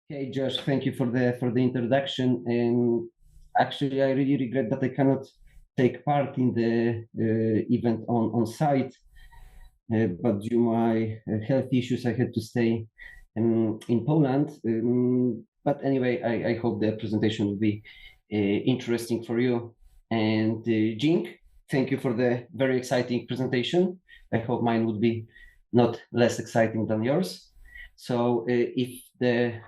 Hey Josh, thank you for the introduction. And actually, I really regret that I cannot take part in the event on site, but due to my health issues, I had to stay in Poland. But anyway, I hope the presentation will be interesting for you. And Jink, thank you for the very exciting presentation. I hope mine would be not less exciting than yours. So if the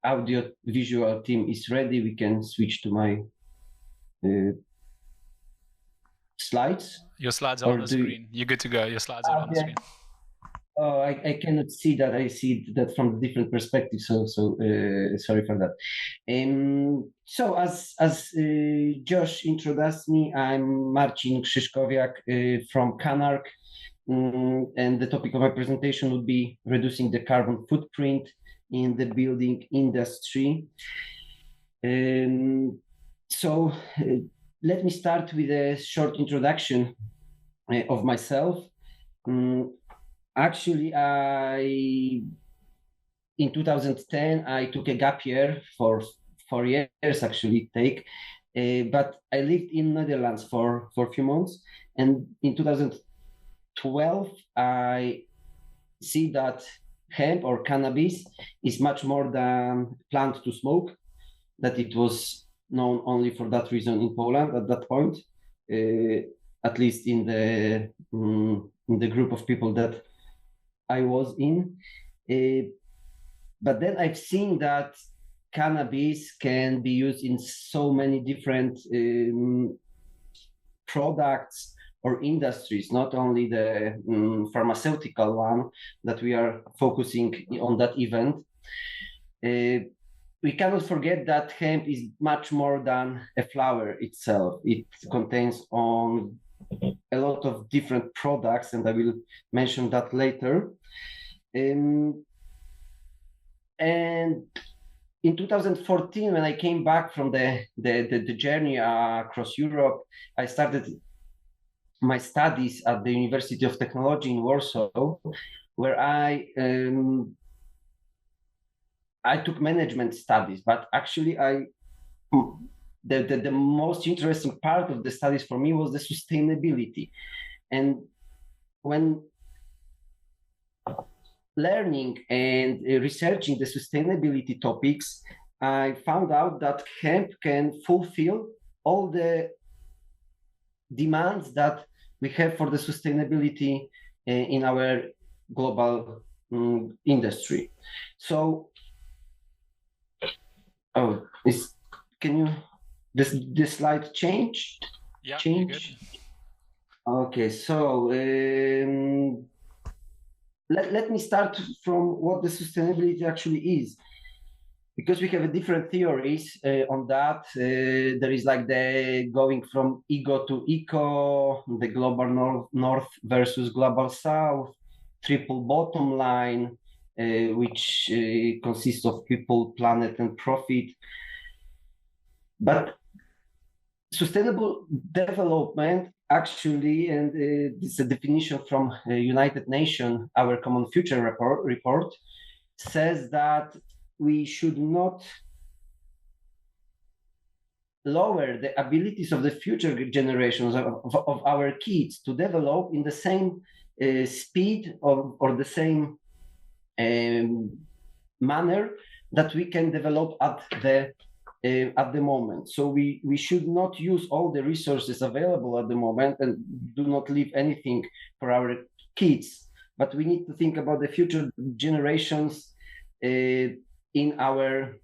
audio visual team is ready, we can switch to my slides. Your slides are on the screen. You're good to go. Your slides are on the screen. Oh, I cannot see that. I see that from different perspectives. So sorry for that. So as Josh introduced me, I'm Marcin Krzyżkowiak from CannArch, and the topic of my presentation would be reducing the carbon footprint in the building industry. So let me start with a short introduction of myself. Actually, in 2010, I took a gap year for 4 years, actually, but I lived in Netherlands for a few months. And in 2012, I see that hemp or cannabis is much more than plant to smoke, that it was known only for that reason in Poland at that point, at least in the group of people that I was in. But then I've seen that cannabis can be used in so many different products or industries, not only the pharmaceutical one that we are focusing on that event. We cannot forget that hemp is much more than a flower itself. It contains on a lot of different products, and I will mention that later. And in 2014, when I came back from the journey across Europe, I started my studies at the University of Technology in Warsaw, where I took management studies, but actually the most interesting part of the studies for me was the sustainability. And when learning and researching the sustainability topics, I found out that hemp can fulfill all the demands that we have for the sustainability in our global industry. So, this slide change? Yeah, change. Okay, so let me start from what the sustainability actually is, because we have different theories on that. There is like the going from ego to eco, the global north versus global south, triple bottom line, which consists of people, planet, and profit. But sustainable development actually, and this is a definition from United Nations, our Common Future report, says that we should not lower the abilities of the future generations of our kids to develop in the same speed or the same manner that we can develop at the moment. So we should not use all the resources available at the moment and do not leave anything for our kids, but we need to think about the future generations in our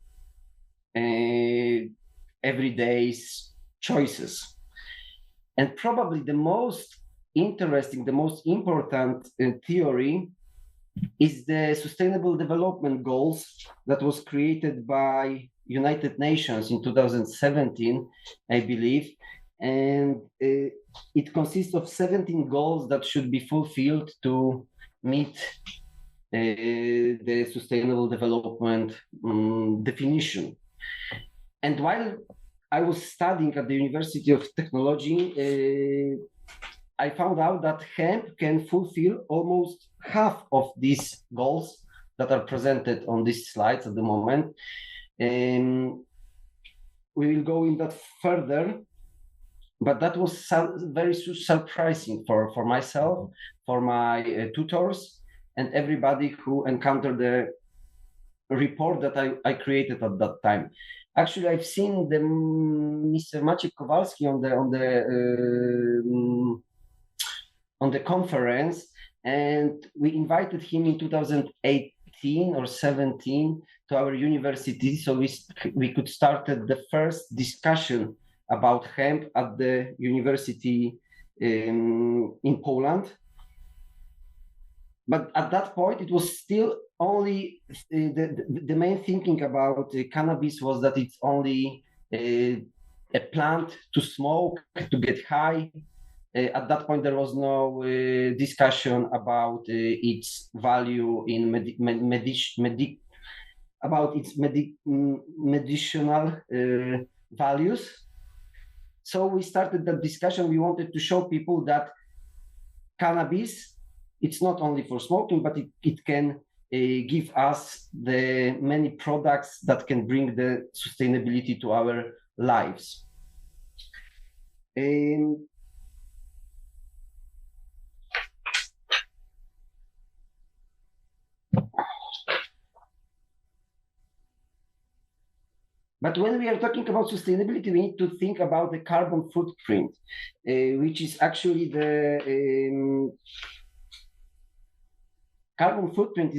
everyday choices. And probably the most interesting, the most important theory is the Sustainable Development Goals that was created by United Nations in 2017, I believe. And it consists of 17 goals that should be fulfilled to meet the sustainable development definition. And while I was studying at the University of Technology, I found out that hemp can fulfill almost half of these goals that are presented on these slides at the moment. We will go in that further, but that was very surprising for myself, for my tutors, and everybody who encountered the report that I created at that time. Actually, I've seen the Mr. Maciej Kowalski on the conference, and we invited him in 2018 or 17 to our university, so we could start the first discussion about hemp at the university in Poland. But at that point, it was still only the main thinking about cannabis was that it's only a plant to smoke, to get high. At that point, there was no discussion about its value in medicinal values. So we started that discussion. We wanted to show people that cannabis, it's not only for smoking, but it can give us the many products that can bring the sustainability to our lives. But when we are talking about sustainability, we need to think about the carbon footprint, which is actually the carbon footprint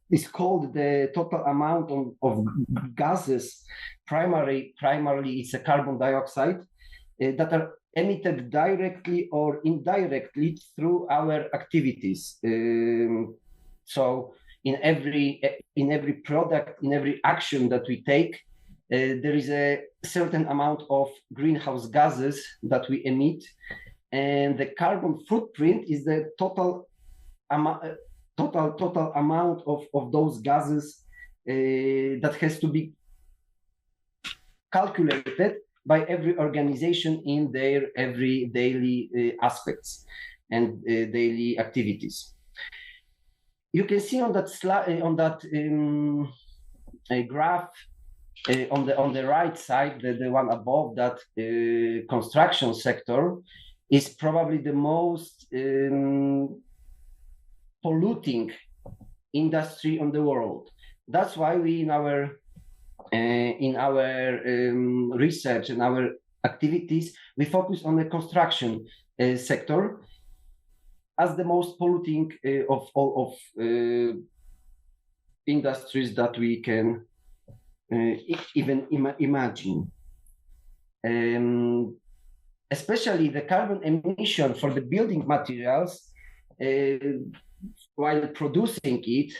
is called the total amount of gases. Primarily, it's a carbon dioxide that are emitted directly or indirectly through our activities. So in every product, in every action that we take, there is a certain amount of greenhouse gases that we emit, and the carbon footprint is the total amount of those gases that has to be calculated by every organization in their every daily aspects and daily activities. You can see on that slide, on that graph, on the right side, the one above that, construction sector is probably the most polluting industry on the world. That's why we in our research and our activities, we focus on the construction sector as the most polluting of all of industries that we can even imagine. Especially the carbon emission for the building materials, while producing it,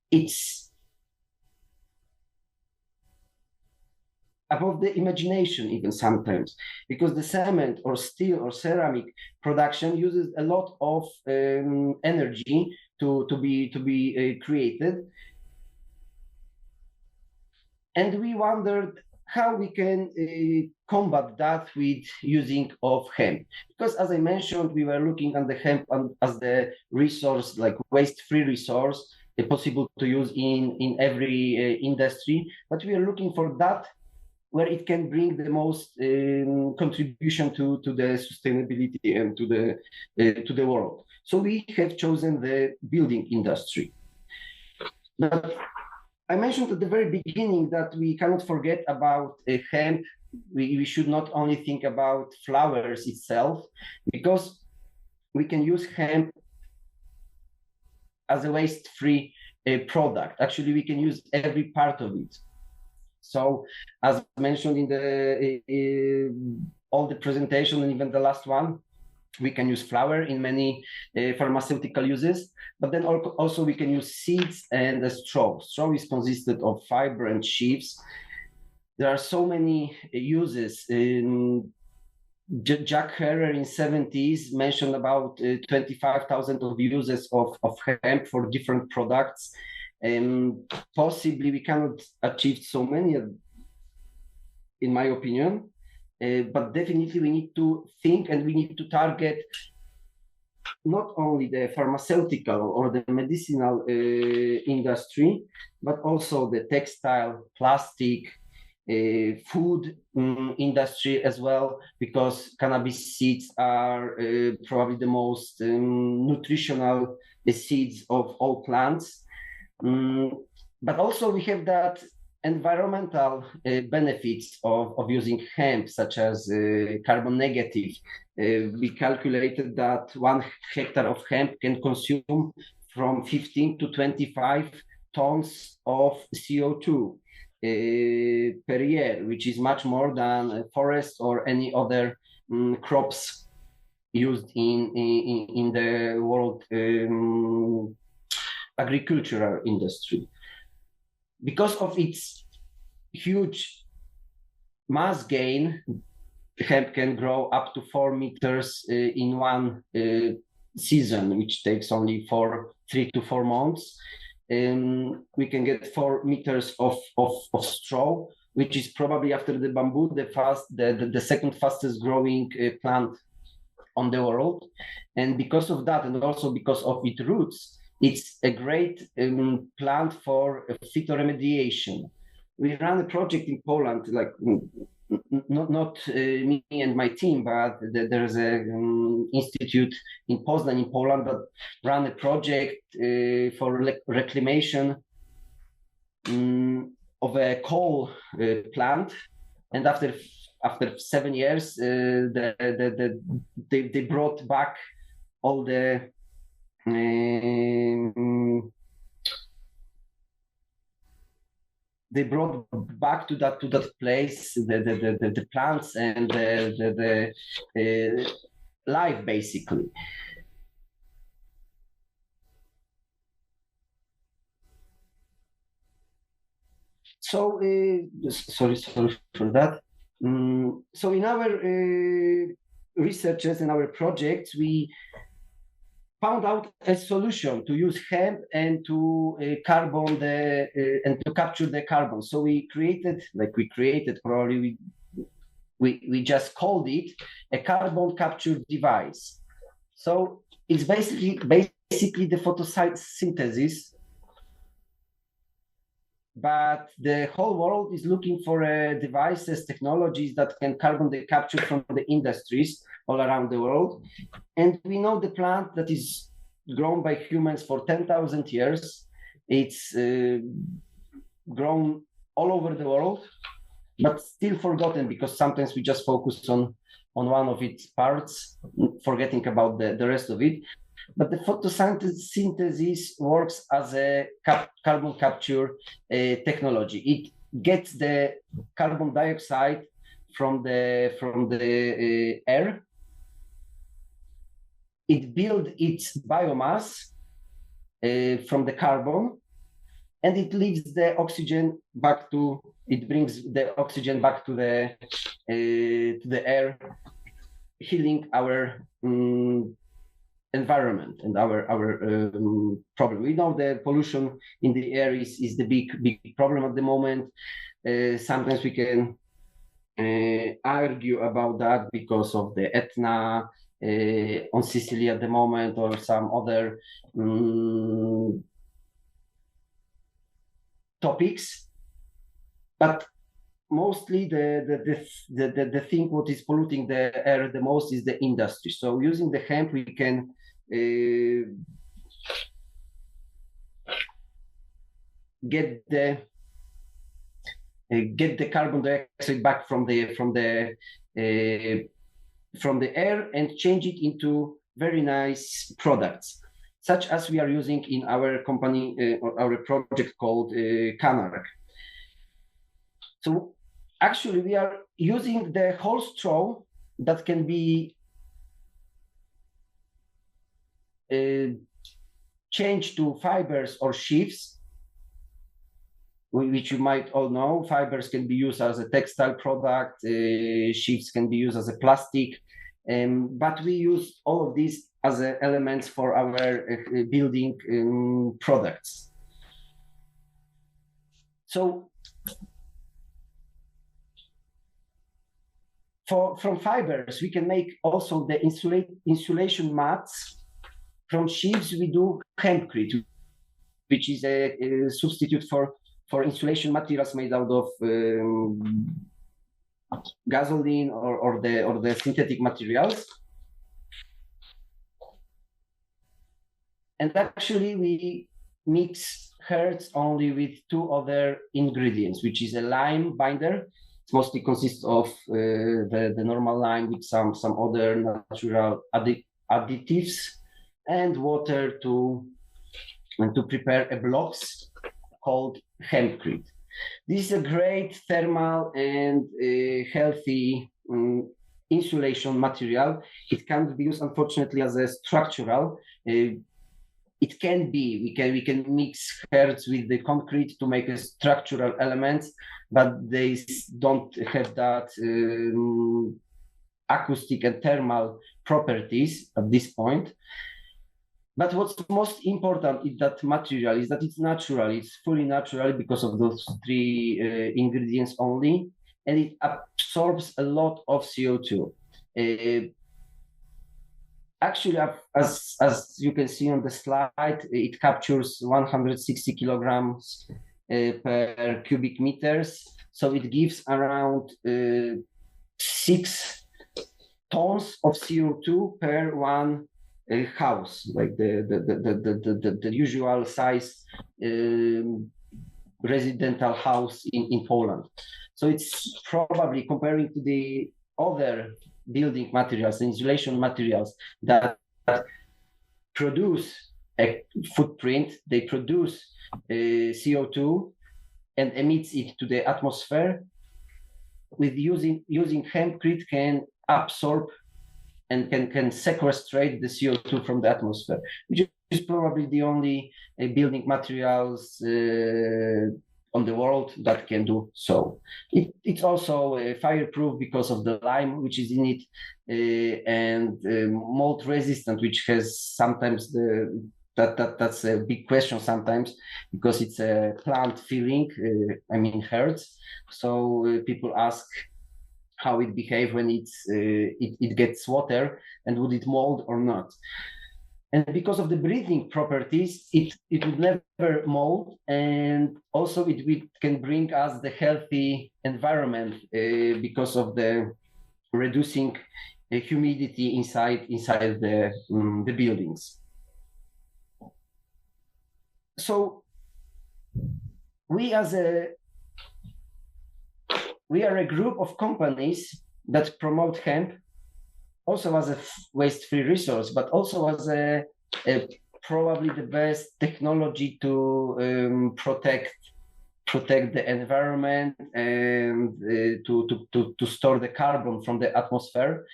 it's above the imagination even sometimes, because the cement or steel or ceramic production uses a lot of energy to be created. And we wondered how we can combat that with using of hemp. Because as I mentioned, we were looking at the hemp as the resource, like waste-free resource, possible to use in every industry. But we are looking for that where it can bring the most contribution to the sustainability and to the world. So we have chosen the building industry. But I mentioned at the very beginning that we cannot forget about hemp. We should not only think about flowers itself, because we can use hemp as a waste-free product. Actually, we can use every part of it. So, as mentioned in all the presentation and even the last one, we can use flower in many pharmaceutical uses, but then also we can use seeds and a straw. Straw is consisted of fiber and sheaves. There are so many uses. Jack Herer in 70s mentioned about 25,000 of uses of hemp for different products. Possibly we cannot achieve so many, in my opinion. But definitely we need to think and we need to target not only the pharmaceutical or the medicinal industry, but also the textile, plastic, food industry as well, because cannabis seeds are probably the most nutritional seeds of all plants. But also we have that environmental benefits of using hemp, such as carbon negative. We calculated that 1 hectare of hemp can consume from 15 to 25 tons of CO2 per year, which is much more than a forest or any other crops used in the world agricultural industry. Because of its huge mass gain, hemp can grow up to 4 meters in one season, which takes only 3 to 4 months. We can get 4 meters of straw, which is probably, after the bamboo, the second fastest growing plant on the world. And because of that, and also because of its roots, it's a great plant for phytoremediation. We run a project in Poland, like not me and my team, but there's an institute in Poznań in Poland that run a project for reclamation of a coal plant. And after 7 years, they brought back all the they brought back to that place the plants and the life, basically. So sorry for that. So in our researches and our projects, we found out a solution to use hemp and to and to capture the carbon. So we created, probably we just called it a carbon capture device. So it's basically the photosynthesis, but the whole world is looking for devices, technologies that can carbon capture from the industries all around the world. And we know the plant that is grown by humans for 10,000 years. It's grown all over the world, but still forgotten, because sometimes we just focus on one of its parts, forgetting about the rest of it. But the photosynthesis works as a carbon capture technology. It gets the carbon dioxide from the air. It builds its biomass from the carbon, and it leaves the oxygen back to. It brings the oxygen back to the air, healing our environment and our problem. We know the pollution in the air is the big problem at the moment. Sometimes we can argue about that because of the Etna on Sicily at the moment, or some other topics, but mostly the thing what is polluting the air the most is the industry. So using the hemp, we can get the carbon dioxide back from the air and change it into very nice products, such as we are using in our company, our project called CannArch. So actually, we are using the whole straw that can be changed to fibers or sheaves, which you might all know. Fibers can be used as a textile product, sheaves can be used as a plastic, but we use all of these as elements for our building products. So from fibers, we can make also the insulation mats from sheaves, we do hempcrete, which is a substitute for insulation materials made out of gasoline or the synthetic materials. And actually, we mix herds only with two other ingredients, which is a lime binder. It mostly consists of the normal lime with some other natural additives and water to prepare a blocks called hempcrete. This is a great thermal and healthy insulation material. It can't be used, unfortunately, as a structural. It can be. We can mix herds with the concrete to make a structural elements, but they don't have that acoustic and thermal properties at this point. But what's most important is that material is that it's natural. It's fully natural because of those three ingredients only, and it absorbs a lot of CO2. Actually, as you can see on the slide, it captures 160 kilograms per cubic meters. So it gives around 6 tons of CO2 per one house, like the usual size residential house in Poland. So it's probably, comparing to the other building materials, insulation materials that produce a footprint, they produce CO2 and emits it to the atmosphere. With using hempcrete can absorb and can sequestrate the CO2 from the atmosphere, which is probably the only building materials on the world that can do so. It's also fireproof because of the lime which is in it, and mold resistant, which has sometimes that's a big question sometimes, because it's a plant filling, herds. So people ask how it behaves when it gets water, and would it mold or not. And because of the breathing properties, it would never mold, and also it can bring us the healthy environment because of the reducing humidity inside the buildings. So we are a group of companies that promote hemp, also as a waste-free resource, but also as a probably the best technology to protect the environment and to store the carbon from the atmosphere.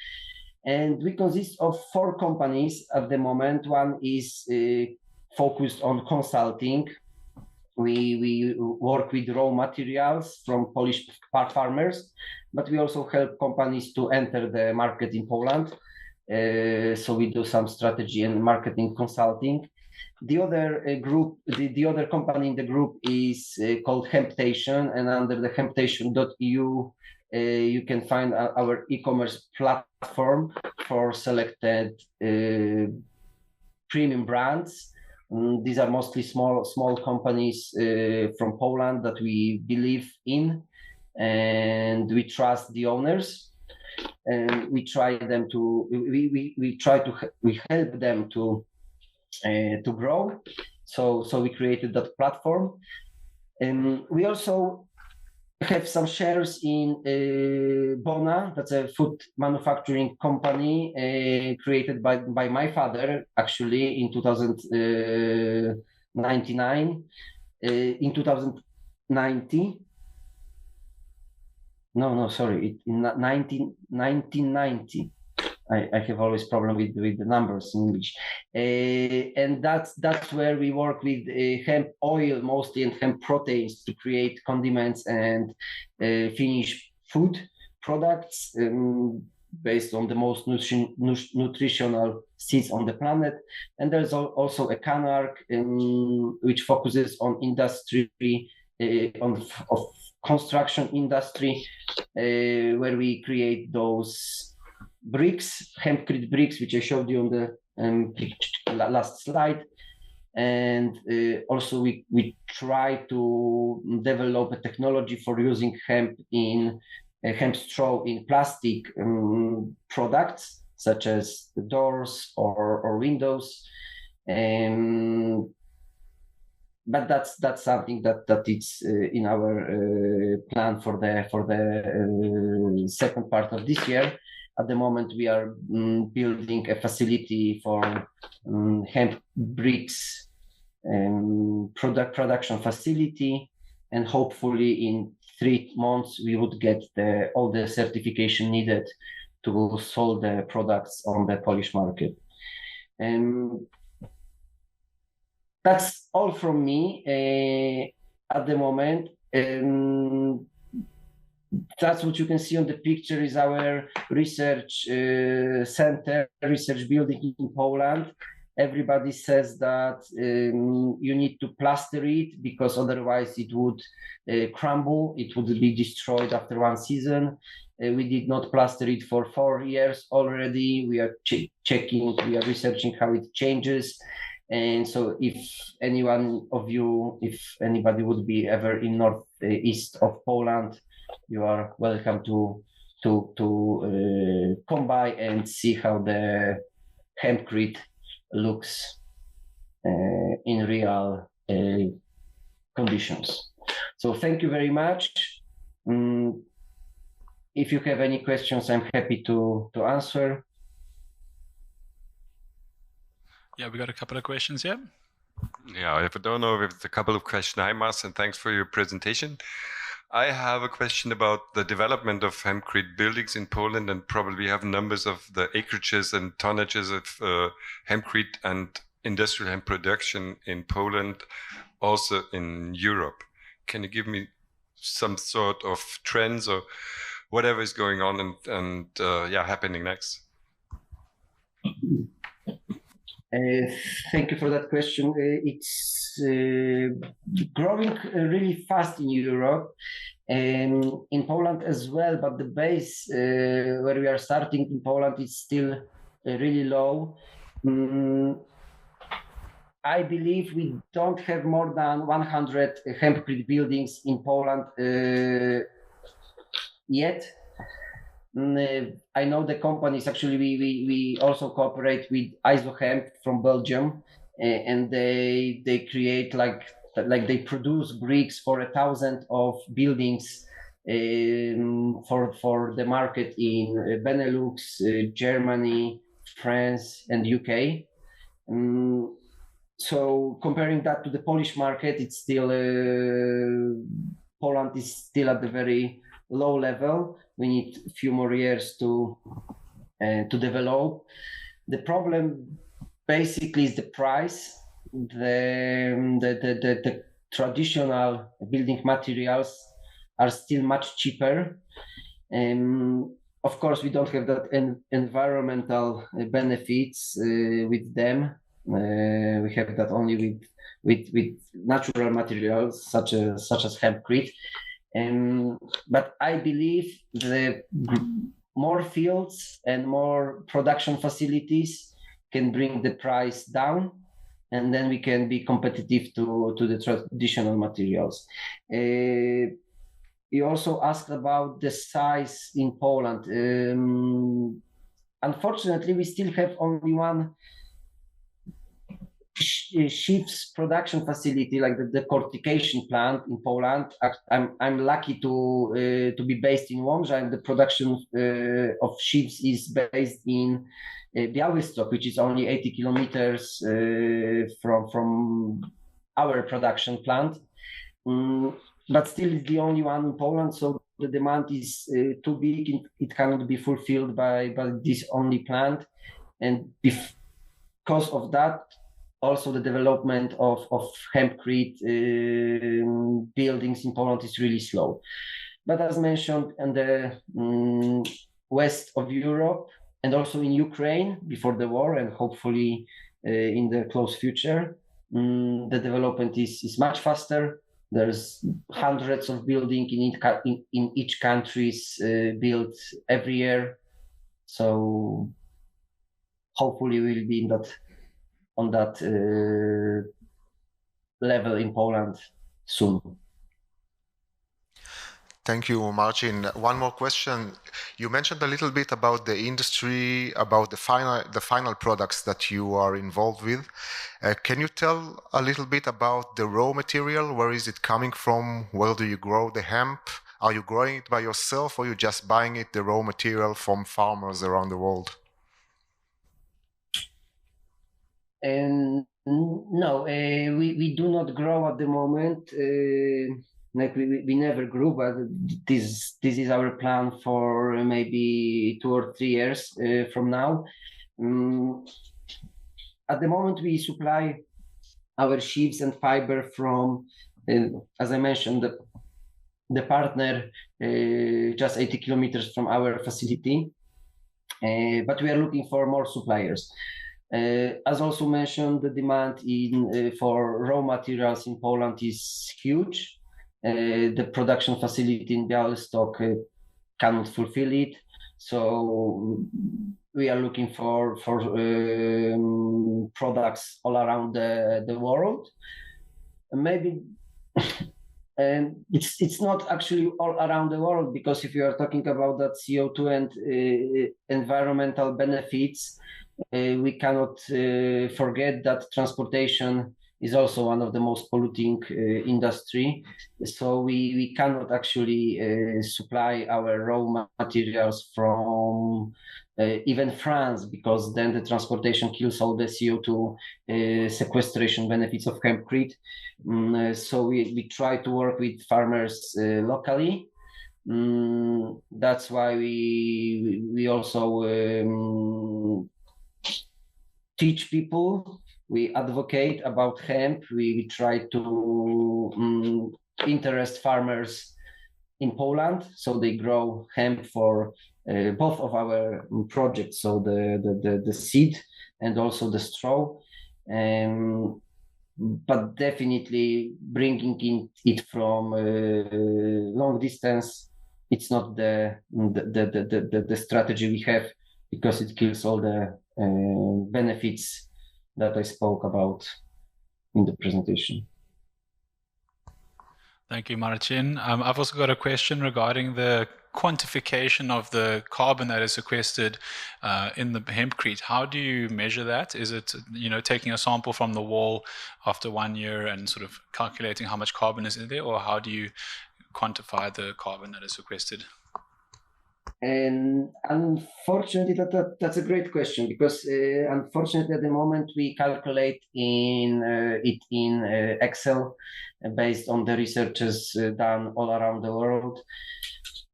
And we consist of 4 companies at the moment. One is focused on consulting. We work with raw materials from Polish farmers, but we also help companies to enter the market in Poland. So we do some strategy and marketing consulting. The other group, the other company in the group is called Hemptation, and under the hemptation.eu you can find our e-commerce platform for selected premium brands. These are mostly small companies from Poland that we believe in, and we trust the owners, and we help them to grow. So we created that platform, and we also have some shares in Bona. That's a food manufacturing company created by my father, actually, in 2099. In 2090. No, sorry. In 1990. I have always problem with the numbers in English, and that's where we work with hemp oil mostly and hemp proteins to create condiments and finished food products based on the most nutritional seeds on the planet. And there's also a CannArch which focuses on industry, of construction industry, where we create those bricks, hempcrete bricks, which I showed you on the last slide. And also we try to develop a technology for using hemp straw in plastic products, such as the doors or windows. But that's something that it's in our plan for the second part of this year. At the moment, we are building a facility for hemp bricks production facility, and hopefully in 3 months we would get all the certification needed to sell the products on the Polish market. That's all from me at the moment. That's what you can see on the picture is our research center, research building in Poland. Everybody says that you need to plaster it because otherwise it would crumble, it would be destroyed after 1 season. We did not plaster it for 4 years already. We are checking, we are researching how it changes. And so if anyone of you, if anybody would be ever in northeast of Poland, you are welcome to come by and see how the hempcrete looks in real conditions. So thank you very much. If you have any questions, I'm happy to answer. Yeah, we got a couple of questions here. Yeah, if I don't know if it's a couple of questions. Hi, Marcin, thanks for your presentation. I have a question about the development of hempcrete buildings in Poland, and probably have numbers of the acreages and tonnages of hempcrete and industrial hemp production in Poland, also in Europe. Can you give me some sort of trends or whatever is going on and happening next? Thank you for that question. It's growing really fast in Europe and in Poland as well, but the base where we are starting in Poland is still really low. I believe we don't have more than 100 hempcrete buildings in Poland yet. I know the companies, actually we also cooperate with Hemp from Belgium, and they create like they produce bricks for 1,000 of buildings for the market in Benelux, Germany, France, and UK. So comparing that to the Polish market, it's still Poland is still at the very low level. We need a few more years to develop. The problem basically is the price. The traditional building materials are still much cheaper. Of course, we don't have that environmental benefits with them. We have that only with natural materials such as hempcrete. But I believe the more fields and more production facilities can bring the price down, and then we can be competitive to the traditional materials. You also asked about the size in Poland. Unfortunately, we still have only one sheaves production facility, like the cortication plant in Poland. I'm lucky to be based in Łomża, and the production of sheaves is based in Białystok, which is only 80 kilometers from our production plant. But still it's the only one in Poland, so the demand is too big. It cannot be fulfilled by this only plant, and because of that, also the development of hempcrete buildings in Poland is really slow. But as mentioned, in the west of Europe and also in Ukraine before the war, and hopefully in the close future, the development is much faster. There's hundreds of buildings in each country built every year. So hopefully we'll be on that level in Poland soon. Thank you, Marcin. One more question. You mentioned a little bit about the industry, about the final products that you are involved with. Can you tell a little bit about the raw material? Where is it coming from? Where do you grow the hemp? Are you growing it by yourself, or are you just buying it, the raw material, from farmers around the world? And no, we do not grow at the moment. Like we never grew, but this is our plan for maybe 2 or 3 years from now. At the moment, we supply our sheaves and fiber from, as I mentioned, the partner just 80 kilometers from our facility, but we are looking for more suppliers. As also mentioned, the demand for raw materials in Poland is huge. The production facility in Białystok cannot fulfill it, so we are looking for products all around the world. Maybe and it's not actually all around the world, because if you are talking about that CO2 and environmental benefits, we cannot forget that transportation is also one of the most polluting industry. So we cannot actually supply our raw materials from even France, because then the transportation kills all the CO2 sequestration benefits of hempcrete. So we try to work with farmers locally. That's why we also teach people. We advocate about hemp. We try to interest farmers in Poland, so they grow hemp for both of our projects, so the seed and also the straw. But definitely bringing it from long distance, it's not the strategy we have, because it kills all the benefits that I spoke about in the presentation. Thank you, Marcin. I've also got a question regarding the quantification of the carbon that is sequestered in the hempcrete. How do you measure that? Is it, taking a sample from the wall after 1 year and sort of calculating how much carbon is in there, or how do you quantify the carbon that is sequestered? And unfortunately, that's a great question, because unfortunately at the moment we calculate in Excel based on the researches done all around the world.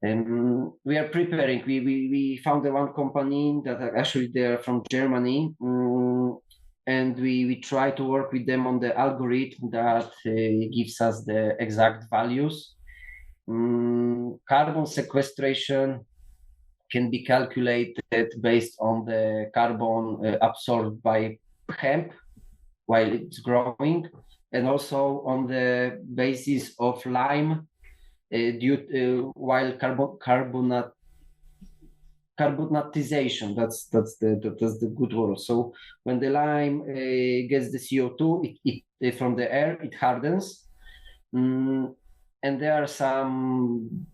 And we are preparing. We found one company that actually they're from Germany, and we try to work with them on the algorithm that gives us the exact values. Carbon sequestration can be calculated based on the carbon absorbed by hemp while it's growing, and also on the basis of lime while carbonatization. That's the good word. So when the lime gets the CO2 it from the air, it hardens, and there are some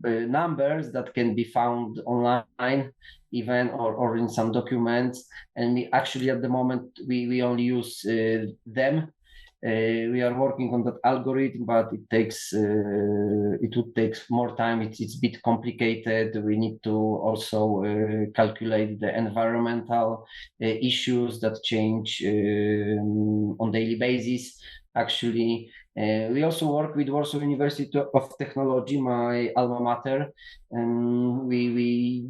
numbers that can be found online even, or in some documents, and we actually at the moment we only use them. We are working on that algorithm, but it would take more time. It's a bit complicated. We need to also calculate the environmental issues that change on daily basis. Actually, we also work with Warsaw University of Technology, my alma mater, and we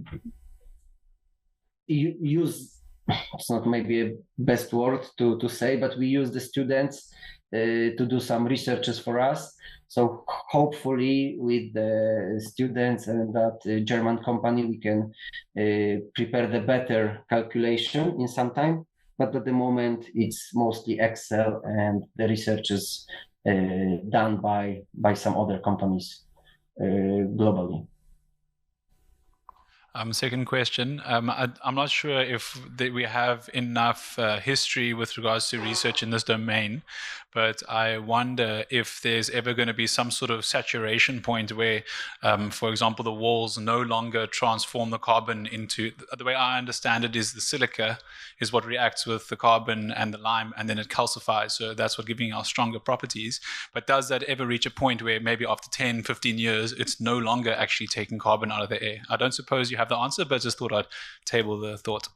use, it's not maybe a best word to say, but we use the students to do some researches for us. So hopefully with the students and that German company, we can prepare the better calculation in some time. But at the moment, it's mostly Excel and the researches done by some other companies globally. Second question. I'm not sure if we have enough history with regards to research in this domain, but I wonder if there's ever going to be some sort of saturation point where, for example, the walls no longer transform the carbon into, the way I understand it is the silica is what reacts with the carbon and the lime, and then it calcifies. So that's what giving us stronger properties. But does that ever reach a point where maybe after 10, 15 years, it's no longer actually taking carbon out of the air? I don't suppose you have the answer, but just thought I'd table the thought.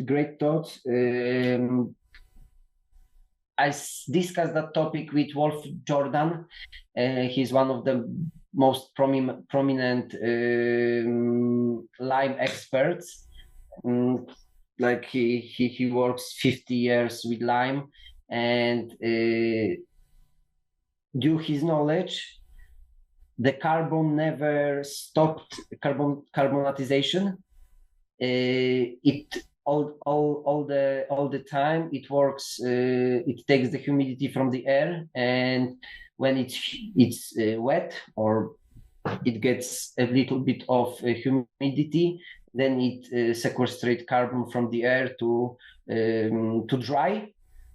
Great thoughts. I discussed that topic with Wolf Jordan. He's one of the most prominent lime experts. Like he works 50 years with lime, and due his knowledge, the carbon never stopped carbonatization. It all the time it works. It takes the humidity from the air, and when it's wet or it gets a little bit of humidity, then it sequestrates carbon from the air to dry.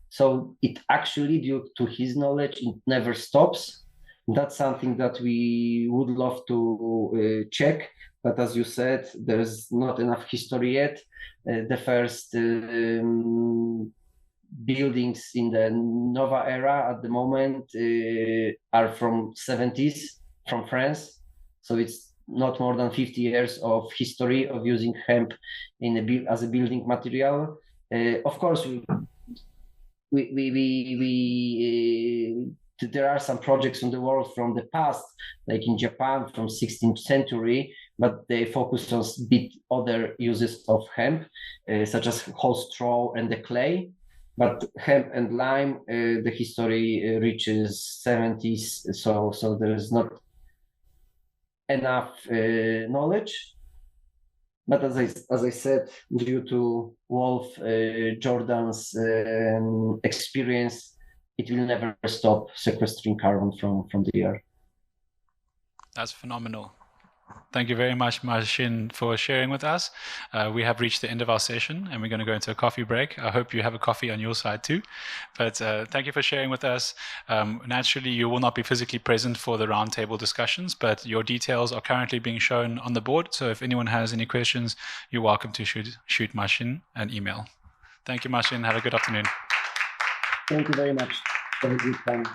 So it actually, due to his knowledge, it never stops. That's something that we would love to check. But as you said, there's not enough history yet. The first buildings in the Nova era at the moment are from 70s, from France. So it's not more than 50 years of history of using hemp as a building material. Of course, there are some projects in the world from the past, like in Japan from 16th century, but they focus on a bit other uses of hemp, such as whole straw and the clay. But hemp and lime, the history reaches 70s, so there is not enough knowledge. But as I said, due to Wolf Jordan's experience, it will never stop sequestering carbon from the air. That's phenomenal. Thank you very much, Marcin, for sharing with us. We have reached the end of our session, and we're going to go into a coffee break. I hope you have a coffee on your side too. But thank you for sharing with us. Naturally, you will not be physically present for the roundtable discussions, but your details are currently being shown on the board. So if anyone has any questions, you're welcome to shoot Marcin an email. Thank you, Marcin. Have a good afternoon. Thank you very much. Have a good time.